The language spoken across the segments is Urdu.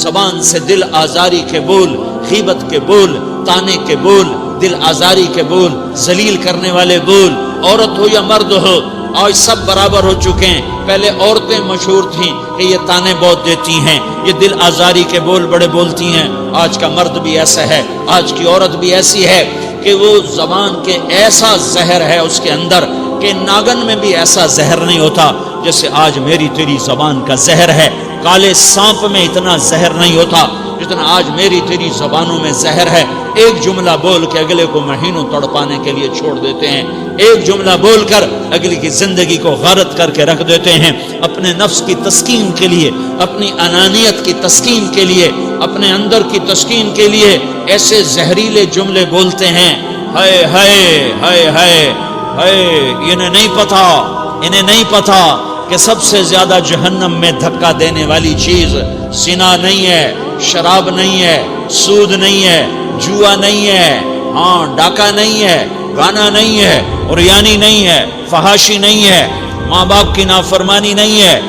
زبان سے دل آزاری کے بول، غیبت کے بول، تانے کے بول، دل آزاری کے بول، ذلیل کرنے والے بول، عورت ہو یا مرد ہو، آج سب برابر ہو چکے ہیں۔ پہلے عورتیں مشہور تھیں کہ یہ تانے بہت دیتی ہیں، یہ دل آزاری کے بول بڑے بولتی ہیں۔ آج کا مرد بھی ایسا ہے، آج کی عورت بھی ایسی ہے کہ وہ زبان کے ایسا زہر ہے اس کے اندر کہ ناگن میں بھی ایسا زہر نہیں ہوتا جیسے آج میری تیری زبان کا زہر ہے۔ کالے سانپ میں اتنا زہر نہیں ہوتا جتنا آج میری تیری زبانوں میں زہر ہے۔ ایک جملہ بول کے اگلے کو مہینوں تڑپانے کے لیے چھوڑ دیتے ہیں، ایک جملہ بول کر اگلے کی زندگی کو غارت کر کے رکھ دیتے ہیں، اپنے نفس کی تسکین کے لیے، اپنی انانیت کی تسکین کے لیے، اپنے اندر کی تسکین کے لیے ایسے زہریلے جملے بولتے ہیں۔ ہائے ہائے ہائے ہائے ہائے، انہیں نہیں پتا کہ سب سے زیادہ جہنم میں دھکا دینے والی چیز زنا نہیں ہے، شراب نہیں ہے، سود نہیں ہے، جوا نہیں ہے، ڈاکہ نہیں ہے، گانا نہیں ہے، عریانی نہیں ہے، فحاشی نہیں ہے، ماں باپ کی نافرمانی نہیں ہے،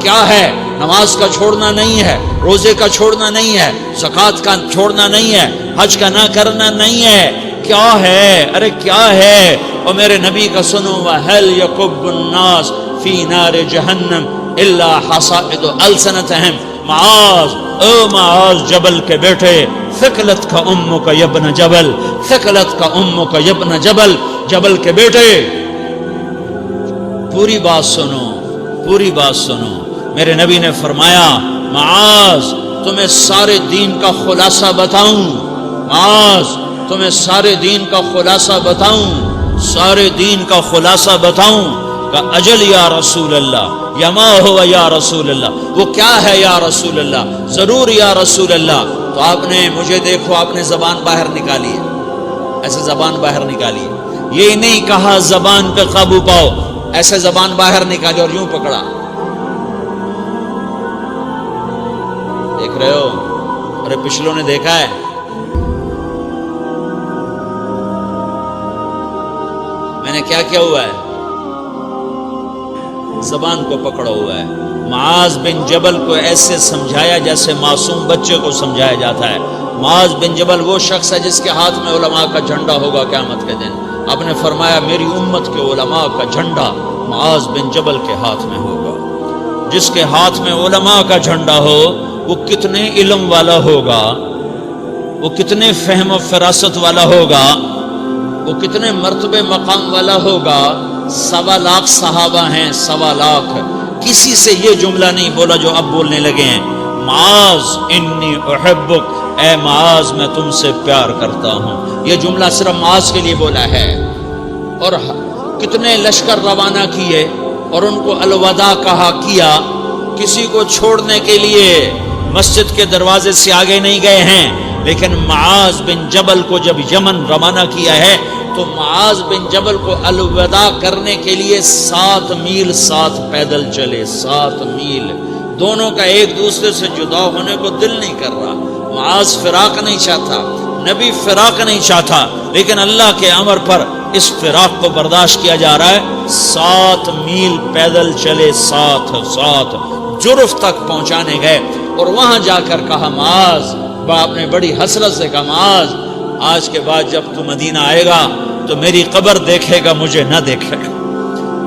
کیا ہے؟ نماز کا چھوڑنا نہیں ہے، روزے کا چھوڑنا نہیں ہے، زکوٰۃ کا چھوڑنا نہیں ہے، حج کا نہ کرنا نہیں ہے، کیا ہے؟ ارے کیا ہے؟ اور میرے نبی کا سنو، وَهَلْ يَكُبُّ النَّاسُ فِي نَارِ جَهَنَّمَ إِلَّا حَصَائِدُ أَلْسِنَتِهِمْ۔ معاذ، او معاذ جبل کے بیٹے، ثقلت کا امک یبن جبل، ثقلت کا امک یبن جبل، جبل کے بیٹے پوری بات سنو، پوری بات سنو۔ میرے نبی نے فرمایا، معاذ تمہیں سارے دین کا خلاصہ بتاؤں، معاذ تمہیں سارے دین کا خلاصہ بتاؤں، سارے دین کا خلاصہ بتاؤں؟ کہ اجل یا رسول اللہ، یا ما ہوا یا رسول اللہ، وہ کیا ہے یا رسول اللہ؟ ضرور یا رسول اللہ۔ تو آپ نے مجھے دیکھو، آپ نے زبان باہر نکالی ہے، ایسے زبان باہر نکالی ہے، یہ نہیں کہا زبان پہ قابو پاؤ، ایسے زبان باہر نکالی اور یوں پکڑا، دیکھ رہے ہو؟ ارے پچھلوں نے دیکھا ہے، میں نے کیا کیا ہوا ہے؟ زبان کو پکڑا ہوا ہے۔ معاذ بن جبل کو ایسے سمجھایا جیسے معصوم بچے کو سمجھایا جاتا ہے۔ معاذ بن جبل وہ شخص ہے جس کے ہاتھ میں علماء کا جھنڈا ہوگا قیامت کے دن۔ آپ نے فرمایا میری امت کے علماء کا جھنڈا معاذ بن جبل کے ہاتھ میں ہوگا۔ جس کے ہاتھ میں علماء کا جھنڈا ہو وہ کتنے علم والا ہوگا، وہ کتنے فہم و فراست والا ہوگا، وہ کتنے مرتبے مقام والا ہوگا۔ 1.25 لاکھ صحابہ ہیں، 1.25 لاکھ، کسی سے یہ جملہ نہیں بولا جو اب بولنے لگے ہیں، معاذ انی احبک، اے معاذ میں تم سے پیار کرتا ہوں۔ یہ جملہ صرف معاذ کے لیے بولا ہے۔ اور کتنے لشکر روانہ کیے اور ان کو الوداع کہا کیا، کسی کو چھوڑنے کے لیے مسجد کے دروازے سے آگے نہیں گئے ہیں، لیکن معاذ بن جبل کو جب یمن روانہ کیا ہے تو معاذ بن جبل کو الوداع کرنے کے لیے 7 میل 7 پیدل چلے، 7 میل۔ دونوں کا ایک دوسرے سے جدا ہونے کو دل نہیں کر رہا۔ معاذ فراق نہیں چاہتا، نبی فراق نہیں چاہتا، لیکن اللہ کے امر پر اس فراق کو برداشت کیا جا رہا ہے۔ 7 میل پیدل چلے، 7 جرف تک پہنچانے گئے اور وہاں جا کر کہا معاذ، باپ نے بڑی حسرت سے کہا معاذ آج کے بعد جب تو مدینہ آئے گا تو میری قبر دیکھے گا، مجھے نہ دیکھے گا۔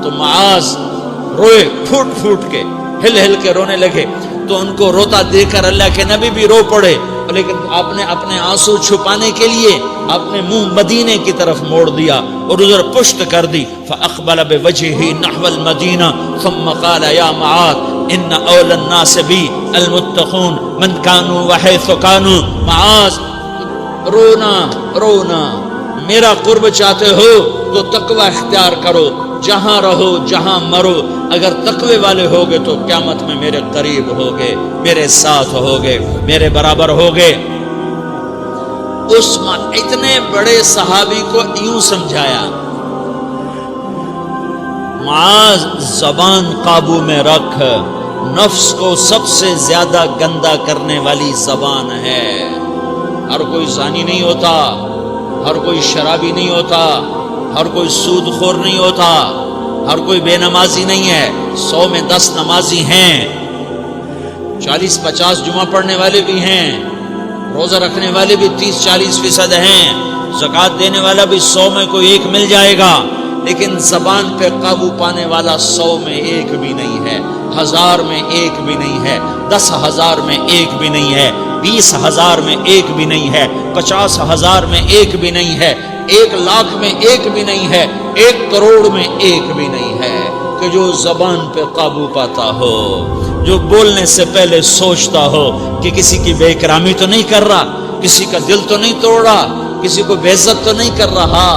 تو معاذ روئے، پھوٹ پھوٹ کے، ہل ہل کے رونے لگے۔ تو ان کو روتا دیکھ کر اللہ کے نبی بھی رو پڑے، لیکن آپ نے اپنے آنسو چھپانے کے لیے اپنے منہ مدینے کی طرف موڑ دیا اور ادھر پشت کر دی۔ فاقبل بوجهه نحو المدینہ ثم قال یا معاذ ان اول الناس بی المتقون من كانوا وحيث كانوا۔ معاذ رونا رونا، میرا قرب چاہتے ہو تو تقوی اختیار کرو، جہاں رہو جہاں مرو، اگر تقوی والے ہوگے تو قیامت میں میرے قریب ہوگے، میرے ساتھ ہوگے، میرے برابر ہوگے۔ اس اتنے بڑے صحابی کو یوں سمجھایا، معاذ زبان قابو میں رکھ، نفس کو سب سے زیادہ گندا کرنے والی زبان ہے۔ ہر کوئی زانی نہیں ہوتا، ہر کوئی شرابی نہیں ہوتا، ہر کوئی سود خور نہیں ہوتا، ہر کوئی بے نمازی نہیں ہے، 100 میں 10 نمازی ہیں۔ 40-50 جمعہ پڑھنے والے بھی ہیں، روزہ رکھنے والے بھی 30-40% ہیں، زکوٰۃ دینے والا بھی 100 میں کوئی ایک مل جائے گا، لیکن زبان پہ قابو پانے والا 100 میں ایک بھی نہیں ہے، 1000 میں ایک بھی نہیں ہے، 10,000 میں ایک بھی نہیں ہے، 20,000 میں ایک بھی نہیں ہے، 50,000 میں ایک بھی نہیں ہے، 1,00,000 میں ایک بھی نہیں ہے، 1 کروڑ میں ایک بھی نہیں ہے کہ جو زبان پہ قابو پاتا ہو، جو بولنے سے پہلے سوچتا ہو کہ کسی کی بے اکرامی تو نہیں کر رہا، کسی کا دل تو نہیں توڑ رہا، کسی کو بے عزت تو نہیں کر رہا،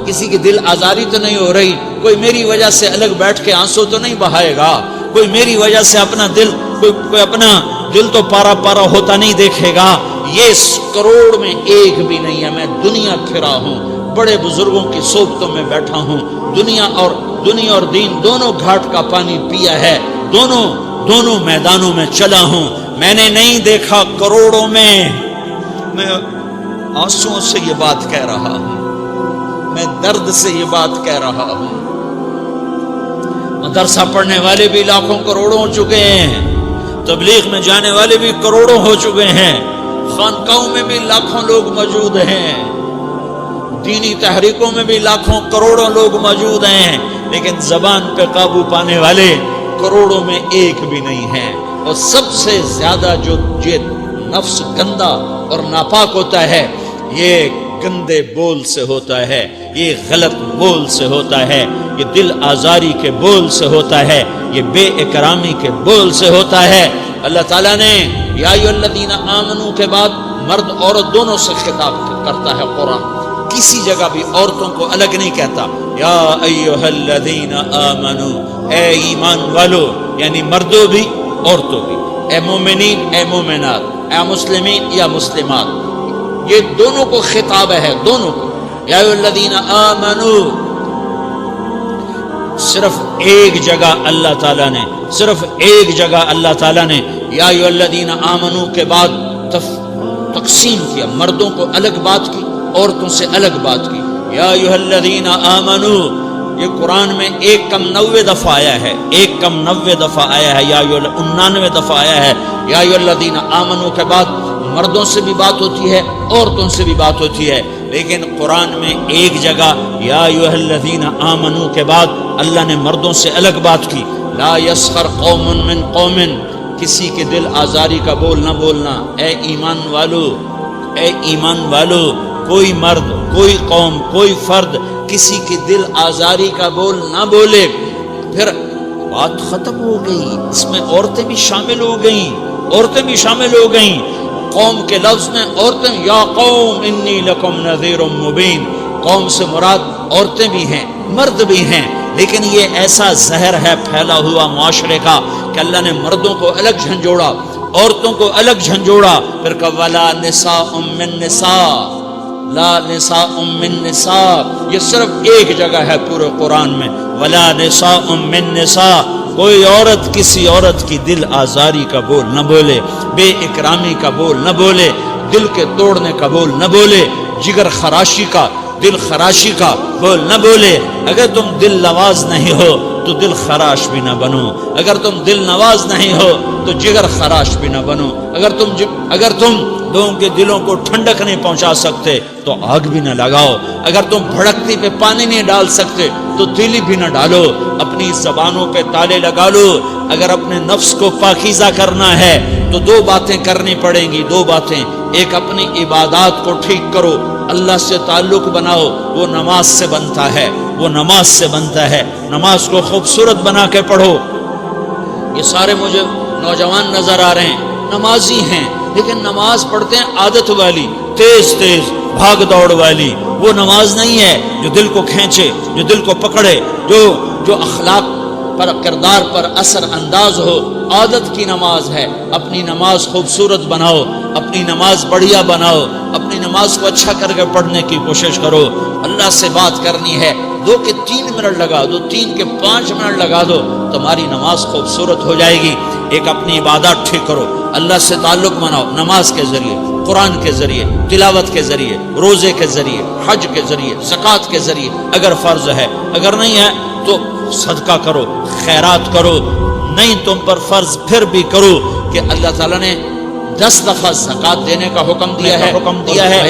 کسی کی دل آزاری تو نہیں ہو رہی، کوئی میری وجہ سے الگ بیٹھ کے آنسو تو نہیں بہائے گا، کوئی میری وجہ سے اپنا دل کوئی اپنا دل تو پارا پارا ہوتا نہیں دیکھے گا، یہ کروڑ میں ایک بھی نہیں ہے۔ میں دنیا پھرا ہوں، بڑے بزرگوں کی صحبتوں میں بیٹھا ہوں، دنیا اور دین دونوں گھاٹ کا پانی پیا ہے، دونوں میدانوں میں چلا ہوں، میں نے نہیں دیکھا کروڑوں میں۔ میں آنسوؤں سے یہ بات کہہ رہا ہوں، میں درد سے یہ بات کہہ رہا ہوں۔ مدرسہ پڑھنے والے بھی لاکھوں کروڑوں ہو چکے ہیں، تبلیغ میں جانے والے بھی کروڑوں ہو چکے ہیں، خانقاہوں میں بھی لاکھوں لوگ موجود ہیں، دینی تحریکوں میں بھی لاکھوں کروڑوں لوگ موجود ہیں، لیکن زبان پہ قابو پانے والے کروڑوں میں ایک بھی نہیں ہیں۔ اور سب سے زیادہ جو یہ نفس گندا اور ناپاک ہوتا ہے، یہ گندے بول سے ہوتا ہے، یہ غلط بول سے ہوتا ہے، یہ دل آزاری کے بول سے ہوتا ہے، یہ بے اکرامی کے بول سے ہوتا ہے۔ اللہ تعالیٰ نے یا ایھا الذین آمنو کے بعد مرد عورت دونوں سے خطاب کرتا ہے قرآن، کسی جگہ بھی عورتوں کو الگ نہیں کہتا۔ یا ایھا الذین آمنو، اے ایمان والو، یعنی مردوں بھی عورتوں بھی، اے مومنین اے مومنات، اے مسلمین یا مسلمات، یہ دونوں کو خطاب ہے، دونوں کو۔ یا ایھا الذین آمنو، صرف ایک جگہ اللہ تعالیٰ نے یا ایھا الذین آمنو کے بعد تقسیم کیا، مردوں کو الگ بات کی، عورتوں سے الگ بات کی۔ یا ایھا الذین آمنو، یہ قرآن میں 1 دفعہ آیا ہے، 1 دفعہ آیا ہے، یا 99 دفعہ آیا ہے۔ یا ایھا الذین آمنو کے بعد مردوں سے بھی بات ہوتی ہے، عورتوں سے بھی بات ہوتی ہے، لیکن قرآن میں ایک جگہ یا ایھا الذین آمنو کے بعد اللہ نے مردوں سے الگ بات کی۔ لا یسخر قوم من قوم، کسی کے دل آزاری کا بول نہ بولنا۔ اے ایمان والو، کوئی مرد، کوئی قوم، کوئی فرد کسی کے دل آزاری کا بول نہ بولے۔ پھر بات ختم ہو گئی، اس میں عورتیں بھی شامل ہو گئیں، قوم کے لفظ میں عورتیں، یا قوم انی لکم نذیر مبین، قوم سے مراد عورتیں بھی ہیں، مرد بھی ہیں، لیکن یہ ایسا زہر ہے پھیلا ہوا معاشرے کا کہ اللہ نے مردوں کو الگ جھنجھوڑا، عورتوں کو الگ جھنجھوڑا، پھر کہ ولا نساء من نساء، لا نساء من نساء، یہ صرف ایک جگہ ہے پورے قرآن میں، ولا نساء من نساء، کوئی عورت کسی عورت کی دل آزاری کا بول نہ بولے، بے اکرامی کا بول نہ بولے، دل کے توڑنے کا بول نہ بولے، جگر خراشی کا، دل خراشی کا بول نہ بولے۔ اگر تم دل نواز نہیں ہو تو دل خراش بھی نہ بنو، اگر تم دل نواز نہیں ہو تو جگر خراش بھی نہ بنو، اگر تم لوگوں کے دلوں کو ٹھنڈک نہیں پہنچا سکتے تو آگ بھی نہ لگاؤ، اگر تم بھڑکتی پہ پانی نہیں ڈال سکتے تو تیلی بھی نہ ڈالو، اپنی زبانوں پہ تالے لگا لو۔ اگر اپنے نفس کو پاکیزہ کرنا ہے تو 2 باتیں کرنی پڑیں گی، 2 باتیں، ایک اپنی عبادات کو ٹھیک کرو، اللہ سے تعلق بناؤ، وہ نماز سے بنتا ہے، نماز کو خوبصورت بنا کے پڑھو۔ یہ سارے مجھے نوجوان نظر آ رہے ہیں، نمازی ہیں، لیکن نماز پڑھتے ہیں عادت والی، تیز بھاگ دوڑ والی، وہ نماز نہیں ہے جو دل کو کھینچے، جو دل کو پکڑے، جو اخلاق پر، کردار پر اثر انداز ہو۔ عادت کی نماز ہے، اپنی نماز خوبصورت بناؤ، اپنی نماز بڑھیا بناؤ، اپنی نماز کو اچھا کر کے پڑھنے کی کوشش کرو۔ اللہ سے بات کرنی ہے، 2 کے 3 منٹ لگا دو، 3 کے 5 منٹ لگا دو، تمہاری نماز خوبصورت ہو جائے گی۔ ایک اپنی عبادات ٹھیک کرو، اللہ سے تعلق بناؤ، نماز کے ذریعے، قرآن کے ذریعے، تلاوت کے ذریعے، روزے کے ذریعے، حج کے ذریعے، زکوٰۃ کے ذریعے، اگر فرض ہے، اگر نہیں ہے تو صدقہ کرو، خیرات کرو، نہیں تم پر فرض پھر بھی کرو، کہ اللہ تعالیٰ نے 10 دفعہ زکات دینے کا حکم دیا ہے،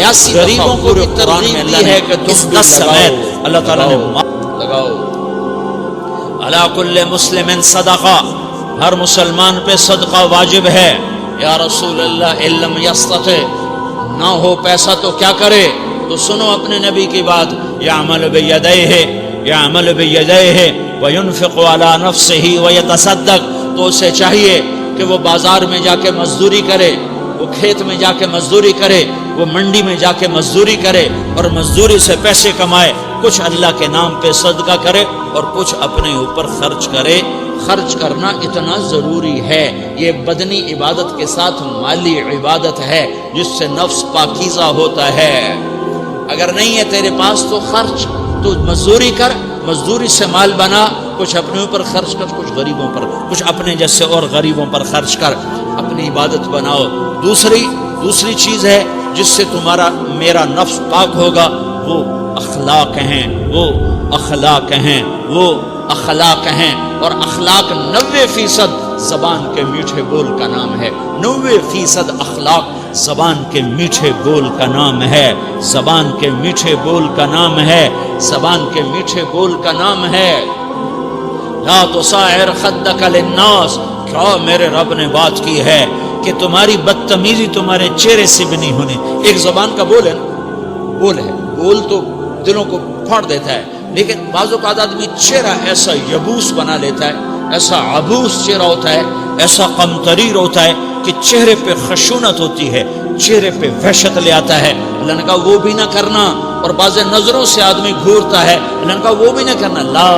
82 غریبوں کو بھی ترغیب دی ہے کہ تم 10 سمیت اللہ تعالیٰ نے لگاؤ۔ علی کل مسلم صدقہ، ہر مسلمان پہ صدقہ واجب ہے۔ یا رسول اللہ ان لم یستطع، نہ ہو پیسہ تو کیا کرے؟ تو سنو اپنے نبی کی بات، یعمل بیدیہ وینفق علی نفسہ ویتصدق، تو اسے چاہیے کہ وہ بازار میں جا کے مزدوری کرے، وہ کھیت میں جا کے مزدوری کرے، وہ منڈی میں جا کے مزدوری کرے اور مزدوری سے پیسے کمائے، کچھ اللہ کے نام پہ صدقہ کرے اور کچھ اپنے اوپر خرچ کرے۔ خرچ کرنا اتنا ضروری ہے، یہ بدنی عبادت کے ساتھ مالی عبادت ہے جس سے نفس پاکیزہ ہوتا ہے۔ اگر نہیں ہے تیرے پاس تو خرچ، تو مزدوری کر، مزدوری سے مال بنا، کچھ اپنے اوپر خرچ کر، کچھ غریبوں پر، کچھ اپنے جیسے اور غریبوں پر خرچ کر، اپنی عبادت بناؤ۔ دوسری چیز ہے جس سے تمہارا میرا نفس پاک ہوگا، وہ اخلاق ہیں، وہ اخلاق ہیں، وہ اخلاق ہیں۔ اور اخلاق 90% زبان کے میٹھے بول کا نام ہے، 90% اخلاق زبان کے میٹھے بول کا نام ہے، زبان کے میٹھے بول کا نام ہے، زبان کے میٹھے بول کا نام ہے۔ لا تصعر خدک للناس، کیا میرے رب نے بات کی ہے کہ تمہاری بدتمیزی تمہارے چہرے سے بھی نہیں ہونی۔ ایک زبان کا بول ہے، بول تو دلوں کو پھاڑ دیتا ہے، لیکن بعض اوقات آدمی چہرہ ایسا یبوس بنا لیتا ہے، ایسا عبوس چہرہ ہوتا ہے، ایسا قمطریر ہوتا ہے کہ چہرے پہ خشونت ہوتی ہے، چہرے پہ وحشت لے آتا ہے۔ اللہ نے کہا وہ بھی نہ کرنا، اور بعض نظروں سے آدمی گھورتا ہے، اللہ نے کہا وہ بھی نہ کرنا۔ لا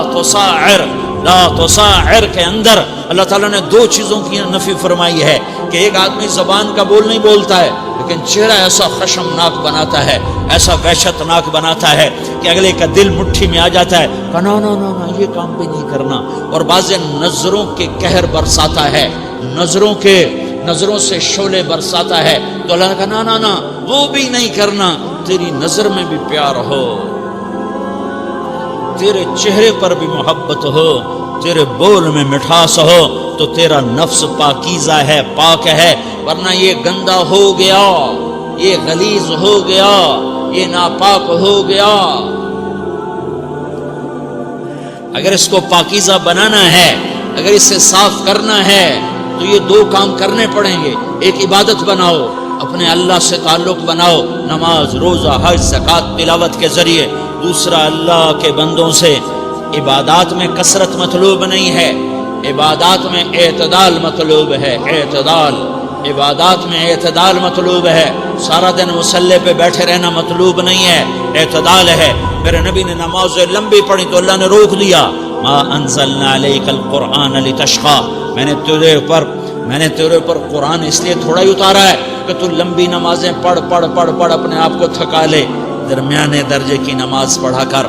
تصعر کے اندر اللہ تعالیٰ نے 2 چیزوں کی نفی فرمائی ہے کہ ایک آدمی زبان کا بول نہیں بولتا ہے لیکن چہرہ ایسا خشمناک بناتا ہے، ایسا وحشتناک بناتا ہے کہ اگلے کا دل مٹھی میں آ جاتا ہے، نا یہ کام بھی نہیں کرنا۔ اور بعض نظروں کے قہر برساتا ہے، نظروں سے شعلے برساتا ہے، تو اللہ نے کہا نا وہ بھی نہیں کرنا۔ تیری نظر میں بھی پیار ہو، تیرے چہرے پر بھی محبت ہو، تیرے بول میں مٹھاس ہو، تو تیرا نفس پاکیزہ ہے، پاک ہے۔ ورنہ یہ گندا ہو گیا، یہ غلیظ ہو گیا، یہ ناپاک ہو گیا۔ اگر اس کو پاکیزہ بنانا ہے، اگر اسے صاف کرنا ہے تو یہ 2 کام کرنے پڑیں گے۔ ایک عبادت بناؤ، اپنے اللہ سے تعلق بناؤ، نماز، روزہ، حج، زکوٰۃ، تلاوت کے ذریعے۔ دوسرا، اللہ کے بندوں سے عبادات میں کثرت مطلوب نہیں ہے، عبادات میں اعتدال مطلوب ہے، اعتدال، عبادات میں اعتدال مطلوب ہے۔ سارا دن مصلی پہ بیٹھے رہنا مطلوب نہیں ہے، اعتدال ہے۔ میرے نبی نے نماز لمبی پڑھی تو اللہ نے روک دیا، ما انزلنا علیک القرآن لتشقی، میں نے تیرے اوپر قرآن اس لیے تھوڑا ہی اتارا ہے کہ تو لمبی نمازیں پڑھ اپنے آپ کو تھکا لے، درمیانے درجے کی نماز پڑھا کر۔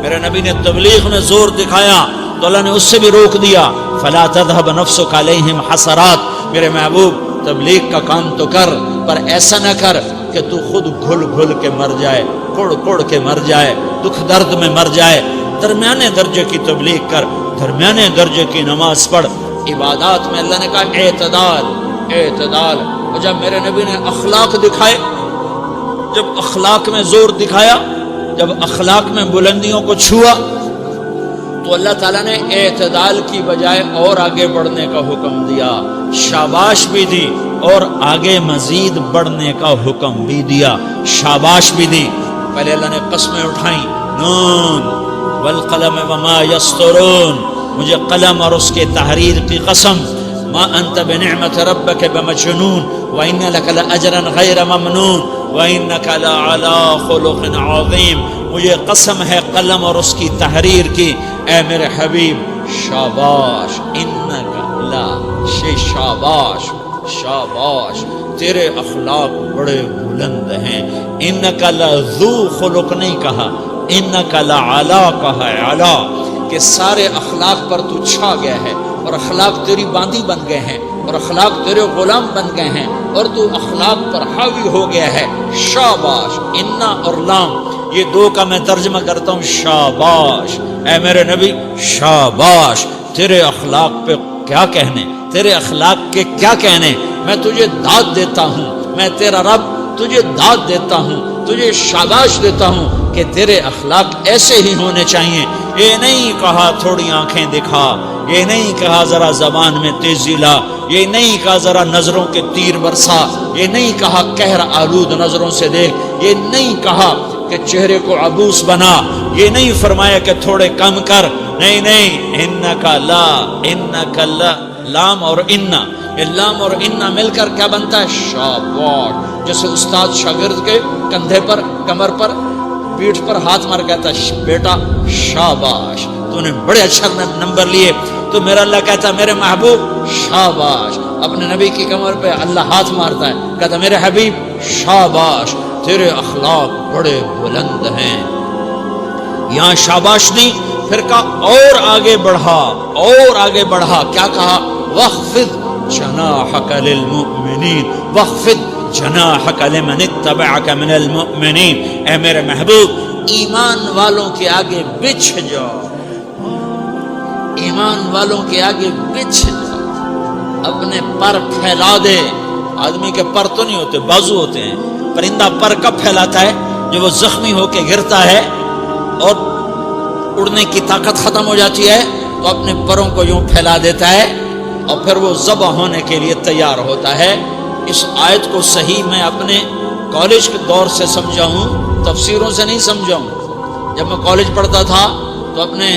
میرے نبی نے تبلیغ میں زور دکھایا تو اللہ نے اس سے بھی روک دیا، فلا تذهب نفسك علیہم حسرات، میرے محبوب تبلیغ کا کام تو کر، پر ایسا نہ کر کہ تو خود گھل کے مر جائے، کڑ کے مر جائے، دکھ درد میں مر جائے۔ درمیانے درجے کی تبلیغ کر، درمیانے درجے کی نماز پڑھ۔ عبادات میں اللہ نے کہا اعتدال۔ اور جب میرے نبی نے اخلاق دکھائے، جب اخلاق میں زور دکھایا، جب اخلاق میں بلندیوں کو چھوا، تو اللہ تعالیٰ نے اعتدال کی بجائے اور آگے بڑھنے کا حکم دیا، شاباش بھی دی اور آگے مزید بڑھنے کا حکم بھی دیا، شاباش بھی دی۔ پہلے اللہ نے قسمیں اٹھائیں، نون والقلم وما یسطرون، مجھے قلم اور اس کے تحریر کی قسم، ما انت بنعمت ربک بمجنون وان لک لاجرا غیر ممنون وانک لعلی خلق عظیم، مجھے قسم ہے قلم اور اس کی تحریر کی، اے میرے حبیب شاباش، انک لا شاباش، تیرے اخلاق بڑے بلند ہیں۔ انک لذو خلق نہیں کہا، انک لعلی کہا، علا، کہ سارے اخلاق پر تو چھا گیا ہے، اور اخلاق تیری باندی بن گئے ہیں، اور اخلاق تیرے غلام بن گئے ہیں، اور تو اخلاق پر حاوی ہو گیا ہے۔ شاباش، انا اور لام، یہ 2 کا میں ترجمہ کرتا ہوں، شاباش، اے میرے نبی شاباش، تیرے اخلاق پہ کیا کہنے، تیرے اخلاق کے کیا کہنے. میں تجھے داد دیتا ہوں، میں تیرا رب تجھے داد دیتا ہوں، تجھے شاباش دیتا ہوں کہ تیرے اخلاق ایسے ہی ہونے چاہیے. یہ نہیں کہا تھوڑی آنکھیں دکھا، یہ نہیں کہا ذرا زبان میں تیزی لا، یہ نہیں کہا ذرا نظروں کے تیر برسا، یہ نہیں کہا قہر آلود نظروں سے دیکھ، یہ نہیں کہا کہ چہرے کو عبوس بنا، یہ نہیں فرمایا کہ تھوڑے کم کر. نہیں نہیں، انکا لا، انکا لا، لام اور انا، یہ لام اور انا مل کر کیا بنتا ہے؟ شاباش. جیسے استاد شاگرد کے کندھے پر، کمر پر، پیٹھ پر ہاتھ مار کہتا ہے بیٹا شاباش تو نے بڑے اچھا نمبر لیے. تو میرا اللہ کہتا ہے میرے محبوب شاباش. اپنے نبی کی کمر پہ اللہ ہاتھ مارتا ہے، کہتا میرے حبیب شاباش، تیرے اخلاق بڑے بلند ہیں. یہاں شاباش نہیں، پھر کہا اور آگے بڑھا، اور آگے بڑھا. کیا کہا؟ وَخْفِضْ جَنَاحَكَ لِلْمُؤْمِنِينَ وَخْفِضْ جَنَاحَكَ لِمَنِ اتَّبَعَكَ مِنَ الْمُؤْمِنِينَ. اے میرے محبوب ایمان والوں کے آگے بچھ جاؤ، ایمان والوں کے آگے بچھ جاؤ، اپنے پر پھیلا دے. آدمی کے پر تو نہیں ہوتے، بازو ہوتے ہیں. پرندہ پر کب پھیلاتا ہے؟ جب وہ زخمی ہو کے گرتا ہے اور اڑنے کی طاقت ختم ہو جاتی ہے تو اپنے پروں کو یوں پھیلا دیتا ہے اور پھر وہ ذبح ہونے کے لیے تیار ہوتا ہے. اس آیت کو صحیح میں اپنے کالج کے دور سے سمجھا ہوں، تفسیروں سے نہیں سمجھا ہوں. جب میں کالج پڑھتا تھا تو اپنے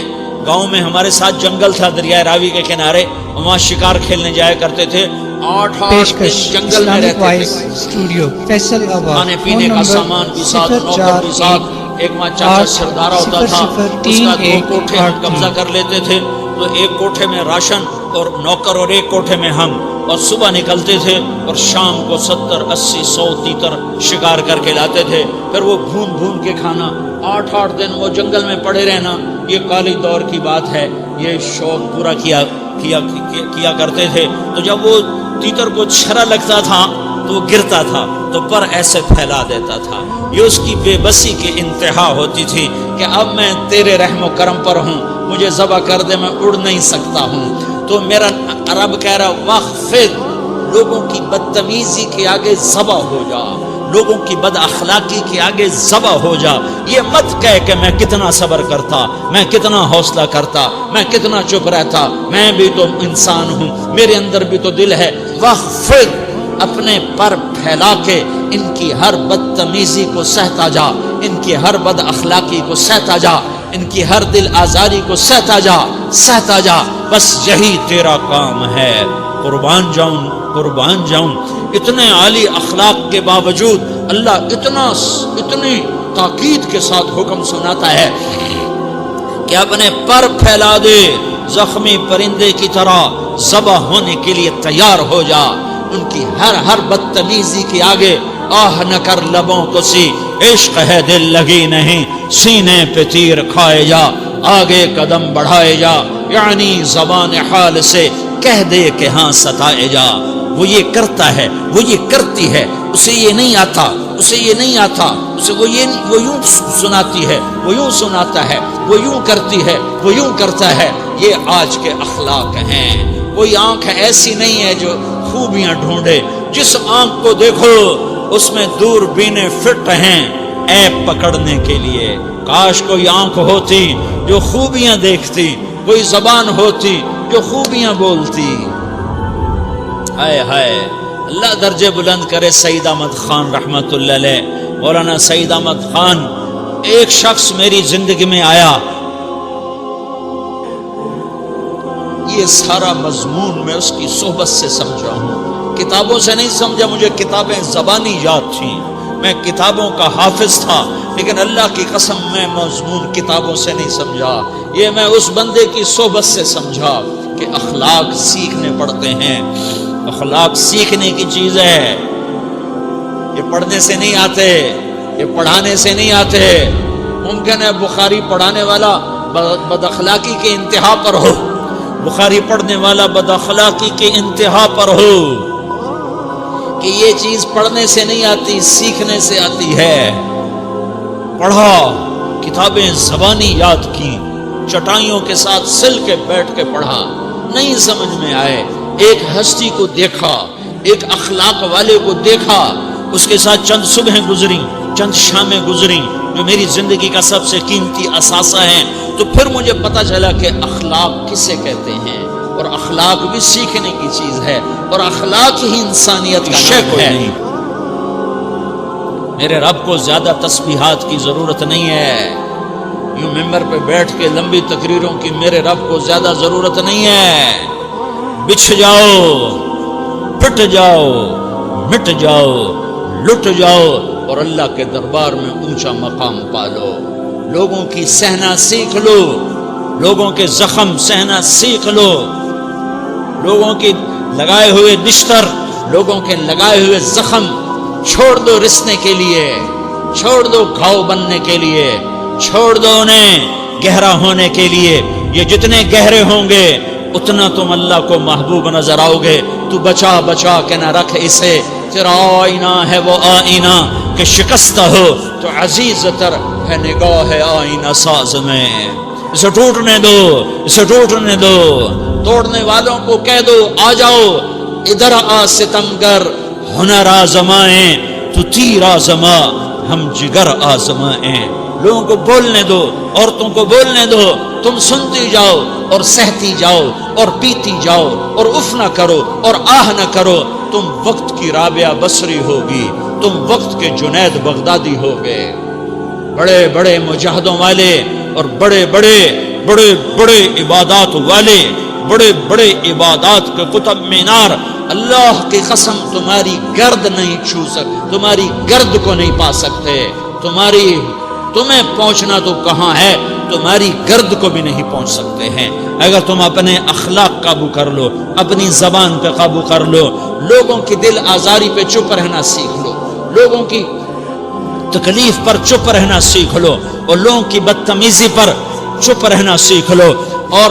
گاؤں میں ہمارے ساتھ جنگل تھا دریائے راوی کے کنارے، وہاں شکار کھیلنے جایا کرتے تھے. 8 دن جنگل میں رہتے تھے، کھانے پینے کا سامان بھی ساتھ، نوکر بھی ساتھ. ایک ماں چاچا سردارہ ہوتا تھا، اس کا 2 کوٹھے ہم قبضہ کر لیتے تھے. تو ایک کوٹھے میں راشن اور نوکر اور ایک کوٹھے میں ہم، اور صبح نکلتے تھے اور شام کو 70 80 100 تیتر شکار کر کے لاتے تھے. پھر وہ بھون بھون کے کھانا، 8 دن وہ جنگل میں پڑے رہنا. یہ کالج دور کی بات ہے، یہ شوق پورا کیا کرتے تھے. تو جب وہ تیتر کو چھرا لگتا تھا تو وہ گرتا تھا تو پر ایسے پھیلا دیتا تھا. یہ اس کی بے بسی کی انتہا ہوتی تھی کہ اب میں تیرے رحم و کرم پر ہوں، مجھے ذبح کر دے، میں اڑ نہیں سکتا ہوں. تو میرا رب کہہ رہا وَخْفِضْ، لوگوں کی بدتمیزی کے آگے ذبح ہو جا، لوگوں کی بد اخلاقی کے آگے ذبح ہو جا. یہ مت کہہ کہ میں کتنا صبر کرتا، میں کتنا حوصلہ کرتا، میں کتنا چپ رہتا، میں بھی تو انسان ہوں، میرے اندر بھی تو دل ہے. وَخْفِضْ، اپنے پر پھیلا کے ان کی ہر بدتمیزی کو سہتا جا، ان کی ہر بد اخلاقی کو سہتا جا، ان کی ہر دل آزاری کو سہتا جا، سہتا جا. بس یہی تیرا کام ہے. قربان جاؤں، قربان جاؤں. اتنے عالی اخلاق کے باوجود اللہ اتنی تاکید کے ساتھ حکم سناتا ہے کہ اپنے پر پھیلا دے، زخمی پرندے کی طرح ذبح ہونے کے لیے تیار ہو جا. ان کی ہر بدتمیزی کے آگے آہ نہ کر لبوں کو سی، عشق ہے دل لگی نہیں، سینے پہ تیر کھائے جا، آگے قدم بڑھائے جا، یعنی زبان حال سے کہہ دے کہ ہاں ستائے جا. وہ یہ کرتا ہے، وہ یہ کرتی ہے، اسے یہ نہیں آتا، اسے یہ نہیں آتا، اسے وہ یوں سناتی ہے، وہ یوں سناتا ہے، وہ یوں کرتی ہے، وہ یوں کرتا ہے. یہ آج کے اخلاق ہیں. کوئی آنکھ ایسی نہیں ہے جو خوبیاں ڈھونڈے. جس آنکھ کو دیکھو اس میں دور بینے فٹ ہیں عیب پکڑنے کے لیے. کاش کوئی آنکھ ہوتی جو خوبیاں دیکھتی، کوئی زبان ہوتی جو خوبیاں بولتی. ہائے ہائے، اللہ درجے بلند کرے سعید احمد خان رحمت اللہ علیہ. مولانا سعید احمد خان، ایک شخص میری زندگی میں آیا، یہ سارا مضمون میں اس کی صحبت سے سمجھا ہوں، کتابوں سے نہیں سمجھا. مجھے کتابیں زبانی یاد تھیں، میں کتابوں کا حافظ تھا، لیکن اللہ کی قسم میں مضمون کتابوں سے نہیں سمجھا. یہ میں اس بندے کی صحبت سے سمجھا کہ اخلاق سیکھنے پڑتے ہیں. اخلاق سیکھنے کی چیز ہے، یہ پڑھنے سے نہیں آتے، یہ پڑھانے سے نہیں آتے. ممکن ہے بخاری پڑھانے والا بد اخلاقی کے انتہا پر ہو، بخاری پڑھنے والا بد اخلاقی کے انتہا پر ہو، کہ یہ چیز پڑھنے سے نہیں آتی، سیکھنے سے آتی ہے. پڑھا، کتابیں زبانی یاد کی، چٹائیوں کے ساتھ سل کے بیٹھ کے پڑھا، نہیں سمجھ میں آئے ایک ہستی کو دیکھا، ایک اخلاق والے کو دیکھا، اس کے ساتھ چند صبحیں گزری، چند شامیں گزری جو میری زندگی کا سب سے قیمتی اثاثہ ہیں، تو پھر مجھے پتا چلا کہ اخلاق کسے کہتے ہیں، اور اخلاق بھی سیکھنے کی چیز ہے، اور اخلاق ہی انسانیت کا شکل ہے۔ میرے رب کو زیادہ تسبیحات کی ضرورت نہیں ہے، یوں ممبر پہ بیٹھ کے لمبی تقریروں کی میرے رب کو زیادہ ضرورت نہیں ہے۔ بچھ جاؤ، پٹ جاؤ، مٹ جاؤ، لٹ جاؤ، اور اللہ کے دربار میں اونچا مقام پالو۔ لوگوں کی سہنا سیکھ لو، لوگوں کے زخم سہنا سیکھ لو، لوگوں کی لگائے ہوئے نشتر، لوگوں کے لگائے ہوئے زخم چھوڑ دو رسنے کے لیے، چھوڑ دو گھاؤ بننے کے لیے، چھوڑ دو انہیں گہرا ہونے کے لیے۔ یہ جتنے گہرے ہوں گے اتنا تم اللہ کو محبوب نظر آؤ گے۔ تو بچا بچا کے نہ رکھ اسے، تیرا آئینہ ہے وہ آئینہ کہ شکستہ ہو تو عزیز تر ہے نگاہ آئینہ ساز میں۔ اسے ٹوٹنے دو، اسے ٹوٹنے دو، توڑنے والوں کو کہہ دو آ جاؤ ادھر آ ستمگر، ہنر آزمائیں تو تیر آزما، ہم جگر آزمائیں۔ لوگوں کو بولنے دو، عورتوں کو بولنے دو، تم سنتی جاؤ اور سہتی جاؤ اور پیتی جاؤ اور اف نہ کرو اور آہ نہ کرو۔ تم وقت کی رابعہ بصری ہوگی، تم وقت کے جنید بغدادی ہوگے۔ بڑے بڑے مجاہدوں والے اور بڑے بڑے بڑے بڑے عبادات والے، بڑے بڑے عبادات کے قطب مینار، اللہ کی قسم تمہاری گرد نہیں چھو سکتے، تمہاری گرد کو نہیں پا سکتے۔ تمہیں پہنچنا تو کہاں ہے، تمہاری گرد کو بھی نہیں پہنچ سکتے ہیں۔ اگر تم اپنے اخلاق قابو کر لو، اپنی زبان پہ قابو کر لو، لوگوں کی دل آزاری پہ چپ رہنا سیکھ لو، لوگوں کی تکلیف پر چپ رہنا سیکھ لو، اور لوگوں کی بدتمیزی پر چپ رہنا سیکھ لو، اور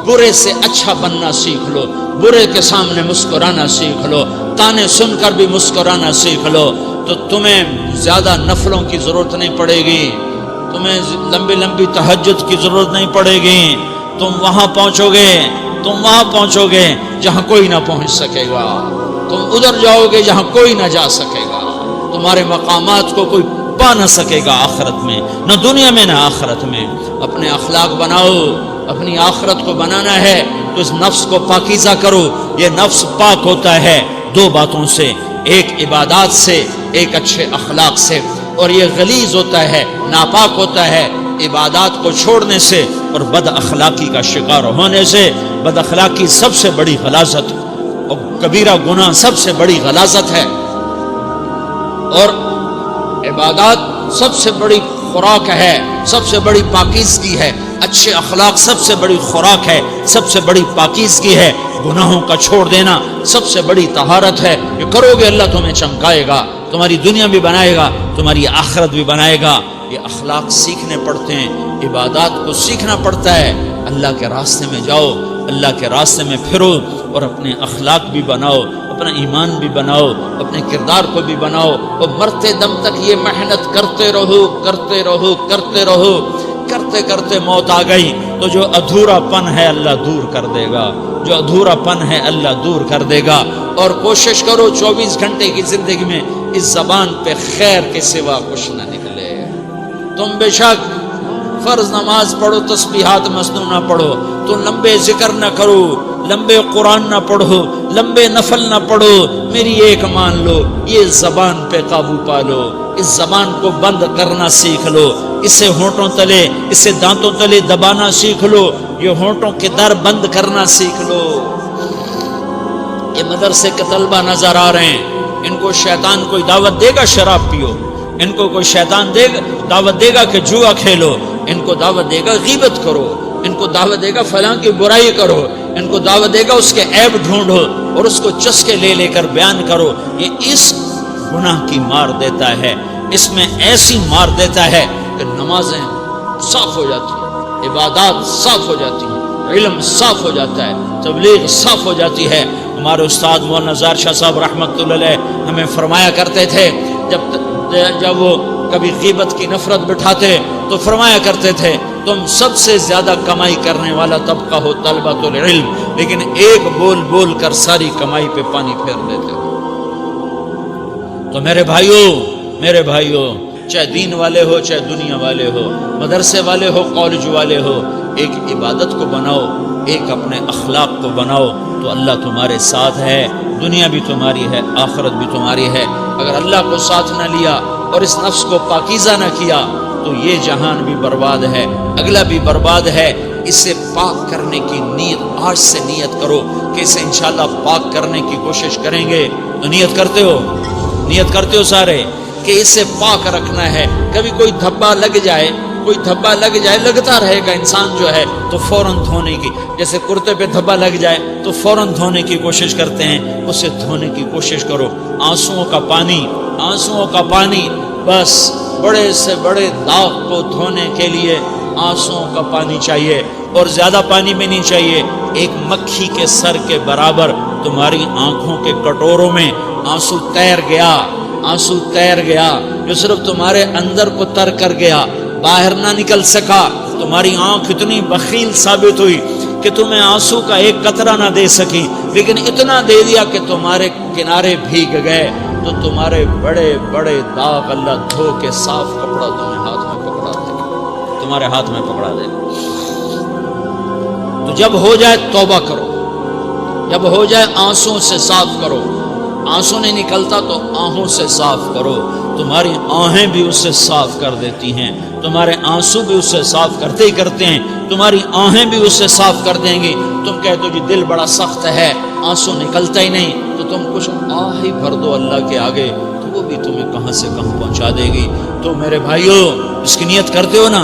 برے سے اچھا بننا سیکھ لو، برے کے سامنے مسکرانا سیکھ لو، تانے سن کر بھی مسکرانا سیکھ لو، تو تمہیں زیادہ نفلوں کی ضرورت نہیں پڑے گی، تمہیں لمبی لمبی تہجد کی ضرورت نہیں پڑے گی۔ تم وہاں پہنچو گے، تم وہاں پہنچو گے جہاں کوئی نہ پہنچ سکے گا، تم ادھر جاؤ گے جہاں کوئی نہ جا سکے گا، تمہارے مقامات کو کوئی پا نہ سکے گا آخرت میں، نہ دنیا میں نہ آخرت میں۔ اپنے اخلاق بناؤ، اپنی آخرت کو بنانا ہے تو اس نفس کو پاکیزہ کرو۔ یہ نفس پاک ہوتا ہے دو باتوں سے، ایک عبادات سے، ایک اچھے اخلاق سے، اور یہ غلیظ ہوتا ہے، ناپاک ہوتا ہے عبادات کو چھوڑنے سے اور بد اخلاقی کا شکار ہونے سے۔ بد اخلاقی سب سے بڑی غلاظت اور کبیرہ گناہ سب سے بڑی غلاظت ہے، اور عبادات سب سے بڑی خوراک ہے، سب سے بڑی پاکیزگی ہے۔ اچھے اخلاق سب سے بڑی خوراک ہے، سب سے بڑی پاکیزگی ہے۔ گناہوں کا چھوڑ دینا سب سے بڑی طہارت ہے۔ یہ کرو گے اللہ تمہیں چمکائے گا، تمہاری دنیا بھی بنائے گا، تمہاری آخرت بھی بنائے گا۔ یہ اخلاق سیکھنے پڑتے ہیں، عبادات کو سیکھنا پڑتا ہے۔ اللہ کے راستے میں جاؤ، اللہ کے راستے میں پھرو، اور اپنے اخلاق بھی بناؤ، اپنا ایمان بھی بناؤ، اپنے کردار کو بھی بناؤ، اور مرتے دم تک یہ محنت کرتے رہو کرتے رہو کرتے رہو۔ کرتے کرتے موت آ گئی تو جو ادھورا پن ہے اللہ دور کر دے گا، جو ادھورا پن ہے اللہ دور کر دے گا۔ اور کوشش کرو 24 گھنٹے کی زندگی میں اس زبان پہ خیر کے سوا کچھ نہ نکلے۔ تم بے شک فرض نماز پڑھو، تسبیحات مسنون نہ پڑھو، تو لمبے ذکر نہ کرو، لمبے قرآن نہ پڑھو، لمبے نفل نہ پڑھو، میری ایک مان لو، یہ زبان پہ قابو پالو، اس زبان کو بند کرنا سیکھ لو، اسے ہونٹوں تلے، اسے دانتوں تلے دبانا سیکھ لو، یہ ہونٹوں کے در بند کرنا سیکھ لو۔ یہ مدرسے کے طلبہ نظر آ رہے ہیں، ان کو شیطان کوئی دعوت دے گا شراب پیو، ان کو کوئی شیطان دعوت دے گا کہ جوا کھیلو، ان کو دعوت دے گا غیبت کرو، ان کو دعوت دے گا فلاں کی برائی کرو، ان کو دعوت دے گا اس کے عیب ڈھونڈو اور اس کو چسکے لے لے کر بیان کرو۔ یہ اس گناہ کی مار دیتا ہے، اس میں ایسی مار دیتا ہے کہ نمازیں صاف ہو جاتی ہیں، عبادات صاف ہو جاتی ہیں، علم صاف ہو جاتا ہے، تبلیغ صاف ہو جاتی ہے۔ ہمارے استاد مولانا زار شاہ صاحب رحمۃ اللہ علیہ ہمیں فرمایا کرتے تھے، جب وہ کبھی غیبت کی نفرت بٹھاتے تو فرمایا کرتے تھے تم سب سے زیادہ کمائی کرنے والا طبقہ ہو طلبۃ العلم، لیکن ایک بول بول کر ساری کمائی پہ پانی پھیر دیتے ہو۔ تو میرے بھائیوں چاہے دین والے ہو چاہے دنیا والے ہو، مدرسے والے ہو کالج والے ہو، ایک عبادت کو بناؤ، ایک اپنے اخلاق کو بناؤ، تو اللہ تمہارے ساتھ ہے، دنیا بھی تمہاری ہے، آخرت بھی تمہاری ہے۔ اگر اللہ کو ساتھ نہ لیا اور اس نفس کو پاکیزہ نہ کیا تو یہ جہان بھی برباد ہے، اگلا بھی برباد ہے۔ اسے پاک کرنے کی نیت آج سے نیت کرو کہ اسے انشاءاللہ پاک کرنے کی کوشش کریں گے۔ تو نیت کرتے ہو سارے کہ اسے پاک رکھنا ہے۔ کبھی کوئی دھبا لگ جائے، لگتا رہے گا انسان جو ہے تو فوراً دھونے کی، جیسے کرتے پہ دھبا لگ جائے تو فوراً دھونے کی کوشش کرتے ہیں، اسے دھونے کی کوشش کرو۔ آنسوؤں کا پانی بس بڑے سے بڑے داغ کو دھونے کے لیے آنسوؤں کا پانی چاہیے، اور زیادہ پانی بھی نہیں چاہیے۔ ایک مکھی کے سر کے برابر تمہاری آنکھوں کے کٹوروں میں آنسو تیر گیا جو صرف تمہارے اندر کو تر کر گیا، باہر نہ نکل سکا۔ تمہاری آنکھ اتنی بخیل ثابت ہوئی کہ تمہیں آنسو کا ایک قطرہ نہ دے سکی، لیکن اتنا دے دیا کہ تمہارے کنارے بھیگ گئے۔ تو تمہارے بڑے بڑے داغ اللہ دھو کے صاف کپڑا تمہارے ہاتھ میں پکڑا دے۔ تو جب ہو جائے توبہ کرو، جب ہو جائے آنسوں سے صاف کرو۔ آنسو نہیں نکلتا تو آہوں سے صاف کرو، تمہاری آہیں بھی اس سے صاف کر دیتی ہیں، تمہارے آنسو بھی اس سے صاف کرتے ہیں، تمہاری آہیں بھی اس سے صاف کر دیں گی۔ تم کہتے ہو جی دل بڑا سخت ہے، آنسو نکلتا ہی نہیں، تو تم کچھ آہ ہی بھر دو اللہ کے آگے، تو وہ بھی تمہیں کہاں سے کہاں پہنچا دے گی۔ تو میرے بھائیوں اس کی نیت کرتے ہو نا؟